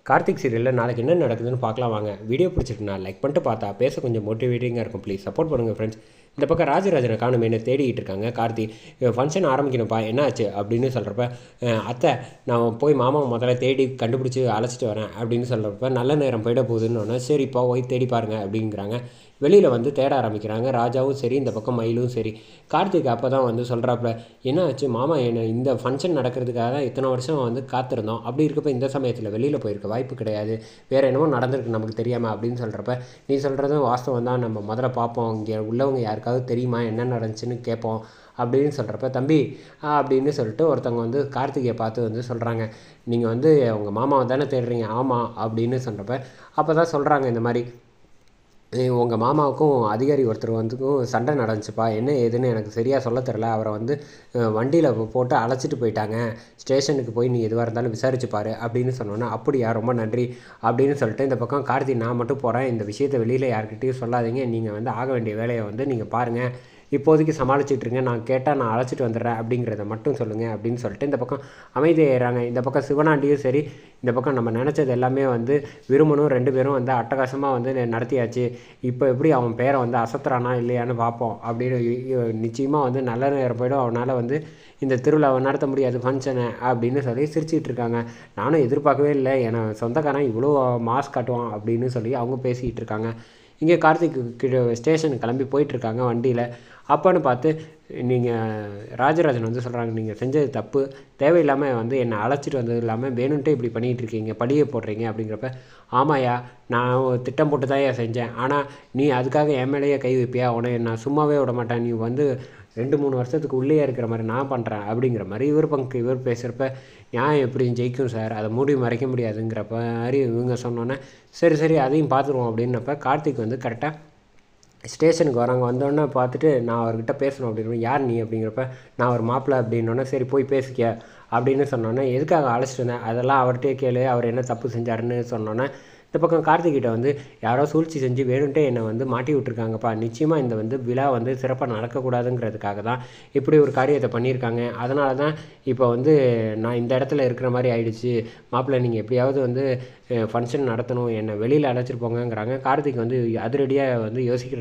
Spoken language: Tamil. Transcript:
கார்த்திக் சீரியலில் நாளைக்கு என்ன நடக்குதுன்னு பார்க்கலாம் வாங்க. வீடியோ பிடிச்சிருக்குண்ணா லைக் பண்ணிட்டு பார்த்தா பேச கொஞ்சம் மோட்டிவேட்டிங்காக இருக்கும். ப்ளீஸ் சப்போர்ட் பண்ணுங்கள் ஃப்ரெண்ட்ஸ். இந்த பக்கம் ராஜராஜனை காணும் என்ன தேடிக்கிட்டு இருக்காங்க. கார்த்திக் ஃபங்க்ஷன் ஆரம்பிக்கணும்ப்பா என்ன ஆச்சு அப்படின்னு சொல்கிறப்ப, அத்தை நான் போய் மாமா முதல்ல தேடி கண்டுபிடிச்சி அழைச்சிட்டு வரேன் அப்படின்னு சொல்கிறப்ப, நல்ல நேரம் போயிட போகுதுன்னு சரிப்பா போய் தேடி பாருங்கள் அப்படிங்கிறாங்க. வெளியில் வந்து தேட ஆரம்பிக்கிறாங்க. ராஜாவும் சரி, இந்த பக்கம் மயிலும் சரி. கார்த்திக் அப்போ தான் வந்து சொல்கிறாப்புல, என்ன ஆச்சு மாமா, என்ன இந்த ஃபங்க்ஷன் நடக்கிறதுக்காக தான் இத்தனை வருஷம் வந்து காத்திருந்தோம். அப்படி இருக்கப்போ இந்த சமயத்தில் வெளியில் போயிருக்க வாய்ப்பு கிடையாது, வேறு என்னமோ நடந்திருக்கு நமக்கு தெரியாமல் அப்படின்னு சொல்கிறப்ப, நீ சொல்கிறதும் வாஸ்தவம் தான், நம்ம முதல்ல பார்ப்போம், இங்கே உள்ளவங்க யாருக்காவது தெரியுமா என்ன நடந்துச்சுன்னு கேட்போம் அப்படின்னு சொல்கிறப்ப, தம்பி அப்படின்னு சொல்லிட்டு ஒருத்தவங்க வந்து கார்த்திகை பார்த்து வந்து சொல்கிறாங்க, நீங்கள் வந்து உங்கள் மாமாவை தானே தேடுறீங்க. ஆமாம் அப்படின்னு சொல்கிறப்ப, அப்போ தான் சொல்கிறாங்க, இந்த மாதிரி உங்கள் மாமாவுக்கும் அதிகாரி ஒருத்தர் வந்துக்கும் சண்டை நடந்துச்சுப்பா, என்ன ஏதுன்னு எனக்கு சரியாக சொல்ல தெரில. அவரை வந்து வண்டியில் போட்டு அழைச்சிட்டு போயிட்டாங்க, ஸ்டேஷனுக்கு போய் நீ எதுவாக இருந்தாலும் விசாரிச்சு பாரு அப்படின்னு சொன்னோன்னே, அப்படியா ரொம்ப நன்றி அப்படின்னு சொல்லிட்டு இந்த பக்கம் கார்த்திக், நான் மட்டும் போகிறேன், இந்த விஷயத்தை வெளியில் யார்கிட்டையும் சொல்லாதீங்க, நீங்கள் வந்து ஆக வேண்டிய வேலையை வந்து நீங்கள் பாருங்கள், இப்போதைக்கு சமாளிச்சிட்ருங்க, நான் கேட்டால் நான் அழைச்சிட்டு வந்துடுறேன் அப்படிங்கிறத மட்டும் சொல்லுங்கள் அப்படின்னு சொல்லிட்டு இந்த பக்கம் அமைதியாகிறாங்க. இந்த பக்கம் சிவனாண்டியும் சரி, இந்த பக்கம் நம்ம நினச்சது எல்லாமே வந்து விரும்பணும், 2 பேரும் வந்து அட்டகாசமாக வந்து நடத்தியாச்சு, இப்போ எப்படி அவன் பேரை வந்து அசத்துறானா இல்லையான்னு பார்ப்போம் அப்படின்னு நிச்சயமாக வந்து நல்ல நேரம் போய்டும், அவனால் வந்து இந்த திருவிழாவை நடத்த முடியாது ஃபங்க்ஷனை அப்படின்னு சொல்லி சிரிச்சிக்கிட்டு இருக்காங்க. நானும் எதிர்பார்க்கவே இல்லை, ஏன்னா சொந்தக்காரன் இவ்வளோ மாஸ் காட்டுவான் அப்படின்னு சொல்லி அவங்க பேசிக்கிட்டு இருக்காங்க. இங்கே கார்த்திக் ஸ்டேஷனுக்கு கிளம்பி போயிட்டுருக்காங்க வண்டியில். அப்போன்னு பார்த்து நீங்கள் ராஜராஜன் வந்து சொல்கிறாங்க, நீங்கள் செஞ்சது தப்பு, தேவையில்லாமல் வந்து என்னை அழைச்சிட்டு வந்தது இல்லாமல் வேணுன்ட்டே இப்படி பண்ணிகிட்டு இருக்கீங்க, பழியை போடுறீங்க அப்படிங்கிறப்ப, ஆமாயா நான் திட்டம் போட்டு தான் செஞ்சேன், ஆனால் நீ அதுக்காக என் மேலேயே கை வைப்பியா, உன்னை நான் சும்மாவே விட மாட்டேன், நீ வந்து 2-3 வருஷத்துக்கு உள்ளே இருக்கிற மாதிரி நான் பண்ணுறேன் அப்படிங்கிற மாதிரி இவர் பேசுகிறப்ப, நியாயம் எப்படியும் ஜெயிக்கும் சார், அதை மூடி மறைக்க முடியாதுங்கிறப்ப மாதிரி இவங்க சொன்னோன்னே, சரி அதையும் பார்த்துருவோம் அப்படின்னப்ப, கார்த்திக் வந்து கரெக்டாக ஸ்டேஷனுக்கு வராங்க. வந்தோடனே பார்த்துட்டு, நான் அவர்கிட்ட பேசணும் அப்படின்னு, யார் நீ அப்படிங்கிறப்ப, நான் ஒரு மாப்பிள்ளை அப்படின்னோடனே, சரி போய் பேசிக்க அப்படின்னு சொன்னோன்னே, எதுக்காக அழைச்சிட்டு வந்தேன் அதெல்லாம் அவர்கிட்டே கேளு, அவர் என்ன தப்பு செஞ்சாருன்னு சொன்னோன்னே, இந்த பக்கம் கார்த்திகிட்ட வந்து யாரோ சூழ்ச்சி செஞ்சு வேணுன்ட்டே என்னை வந்து மாட்டி விட்ருக்காங்கப்பா, நிச்சயமாக இந்த வந்து விழா வந்து சிறப்பாக நடக்கக்கூடாதுங்கிறதுக்காக தான் இப்படி ஒரு காரியத்தை பண்ணியிருக்காங்க, அதனால தான் இப்போ வந்து நான் இந்த இடத்துல இருக்கிற மாதிரி ஆயிடுச்சு, மாப்பிள்ளை நீங்கள் எப்படியாவது வந்து ஃபங்க்ஷன் நடத்தணும், என்னை வெளியில் அழைச்சிட்டு போங்கங்கிறாங்க. கார்த்திக் வந்து அதிரடியாக வந்து யோசிக்கிற